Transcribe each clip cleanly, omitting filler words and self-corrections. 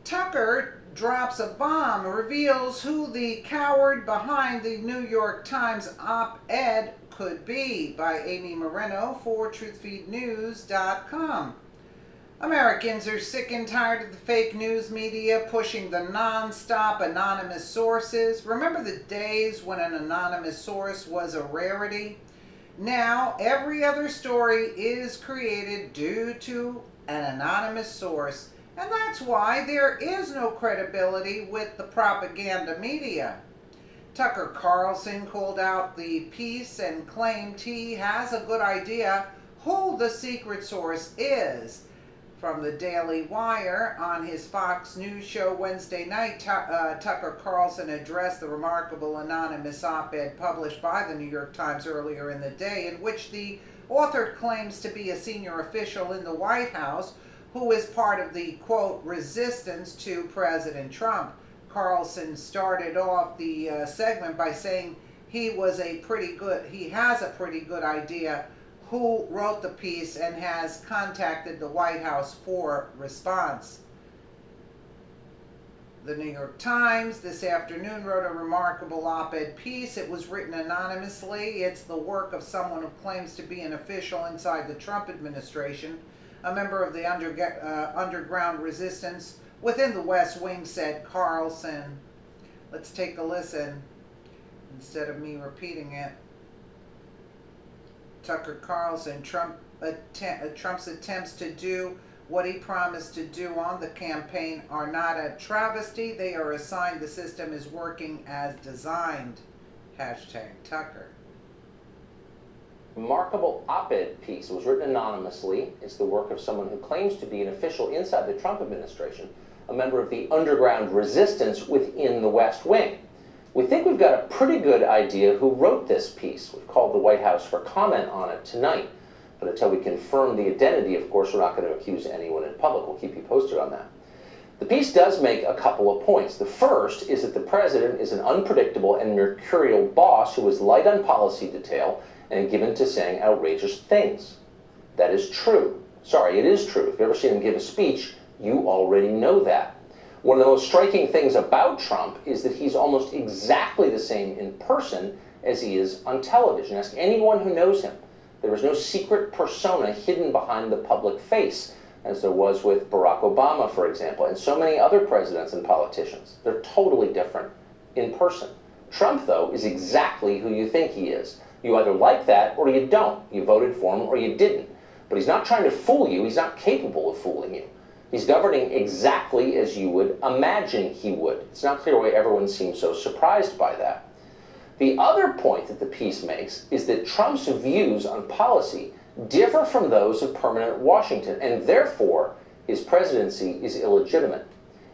Tucker drops a bomb, reveals who the coward behind the New York Times op-ed could be, by Amy Moreno for truthfeednews.com. Americans are sick and tired of the fake news media pushing the non-stop anonymous sources. Remember the days when an anonymous source was a rarity? Now, every other story is created due to an anonymous source, and that's why there is no credibility with the propaganda media. Tucker Carlson called out the piece and claimed he has a good idea who the secret source is. From the Daily Wire, on his Fox News show Wednesday night, Tucker Carlson addressed the remarkable anonymous op-ed published by the New York Times earlier in the day, in which the author claims to be a senior official in the White House who is part of the, quote, resistance to President Trump. Carlson started off the segment by saying he has a pretty good idea who wrote the piece and has contacted the White House for response. The New York Times this afternoon wrote a remarkable op-ed piece. It was written anonymously. It's the work of someone who claims to be an official inside the Trump administration, a member of the underground resistance within the West Wing, said Carlson. Let's take a listen instead of me repeating it. Tucker Carlson, Trump's attempts to do what he promised to do on the campaign are not a travesty. They are a sign the system is working as designed. Hashtag Tucker. Remarkable op-ed piece. It was written anonymously. It's the work of someone who claims to be an official inside the Trump administration, a member of the underground resistance within the West Wing. We think we've got a pretty good idea who wrote this piece. We've called the White House for comment on it tonight. But until we confirm the identity, of course, we're not going to accuse anyone in public. We'll keep you posted on that. The piece does make a couple of points. The first is that the president is an unpredictable and mercurial boss who is light on policy detail and given to saying outrageous things. That is true. Sorry, it is true. If you've ever seen him give a speech, you already know that. One of the most striking things about Trump is that he's almost exactly the same in person as he is on television. Ask anyone who knows him. There is no secret persona hidden behind the public face, as there was with Barack Obama, for example, and so many other presidents and politicians. They're totally different in person. Trump, though, is exactly who you think he is. You either like that or you don't. You voted for him or you didn't. But he's not trying to fool you. He's not capable of fooling you. He's governing exactly as you would imagine he would. It's not clear why everyone seems so surprised by that. The other point that the piece makes is that Trump's views on policy differ from those of permanent Washington, and therefore his presidency is illegitimate.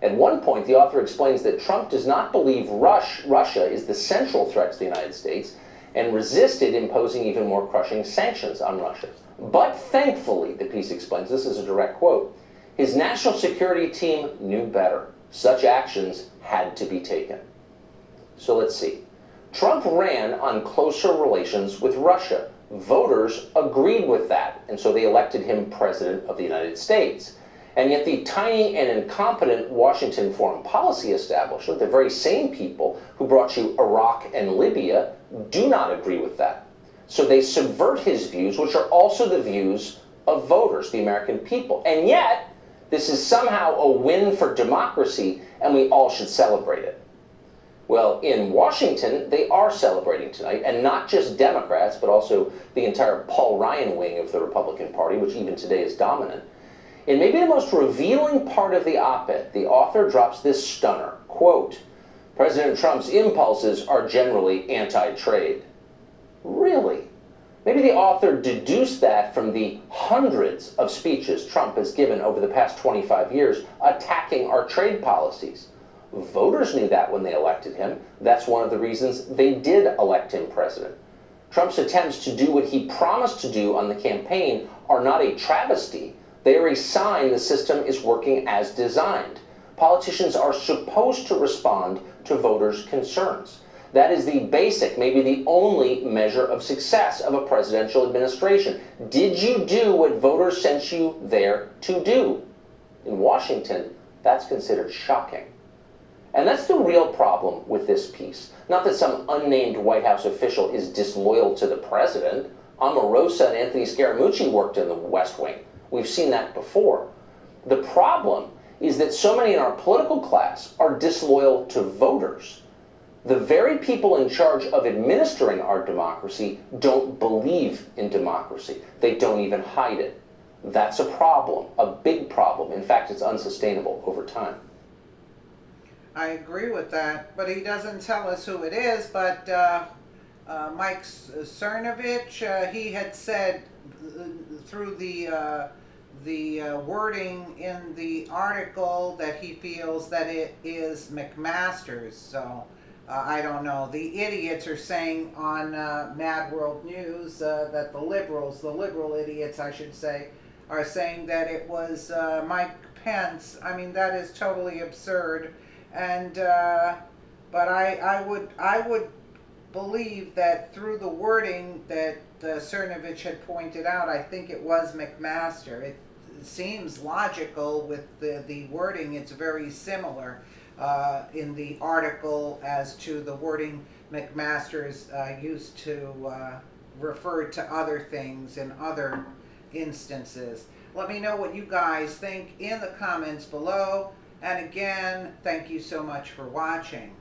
At one point, the author explains that Trump does not believe Russia is the central threat to the United States and resisted imposing even more crushing sanctions on Russia. But thankfully, the piece explains, this is a direct quote, his national security team knew better. Such actions had to be taken. So let's see. Trump ran on closer relations with Russia. Voters agreed with that, and so they elected him president of the United States. And yet the tiny and incompetent Washington foreign policy establishment, the very same people who brought you Iraq and Libya, do not agree with that. So they subvert his views, which are also the views of voters, the American people. And yet, this is somehow a win for democracy, and we all should celebrate it. Well, in Washington, they are celebrating tonight, and not just Democrats, but also the entire Paul Ryan wing of the Republican Party, which even today is dominant. In maybe the most revealing part of the op-ed, the author drops this stunner, quote, President Trump's impulses are generally anti-trade. Really? Maybe the author deduced that from the hundreds of speeches Trump has given over the past 25 years attacking our trade policies. Voters knew that when they elected him. That's one of the reasons they did elect him president. Trump's attempts to do what he promised to do on the campaign are not a travesty. They are a sign the system is working as designed. Politicians are supposed to respond to voters' concerns. That is the basic, maybe the only measure of success of a presidential administration. Did you do what voters sent you there to do? In Washington, That's considered shocking. And that's the real problem with this piece. Not that some unnamed White House official is disloyal to the president. Omarosa and Anthony Scaramucci worked in the West Wing. We've seen that before. The problem is that so many in our political class are disloyal to voters. The very people in charge of administering our democracy don't believe in democracy. They don't even hide it. That's a problem, a big problem. In fact, it's unsustainable over time. I agree with that, but he doesn't tell us who it is. But Mike Cernovich, he had said through the wording in the article that he feels that it is McMaster's. So I don't know. The idiots are saying on Mad World News that the liberal idiots, I should say, are saying that it was Mike Pence. I mean, that is totally absurd. And but I would believe that through the wording that Cernovich had pointed out, I think it was McMaster. It seems logical with the wording. It's very similar in the article as to the wording McMaster's used to refer to other things in other instances. Let me know what you guys think in the comments below. And again, thank you so much for watching.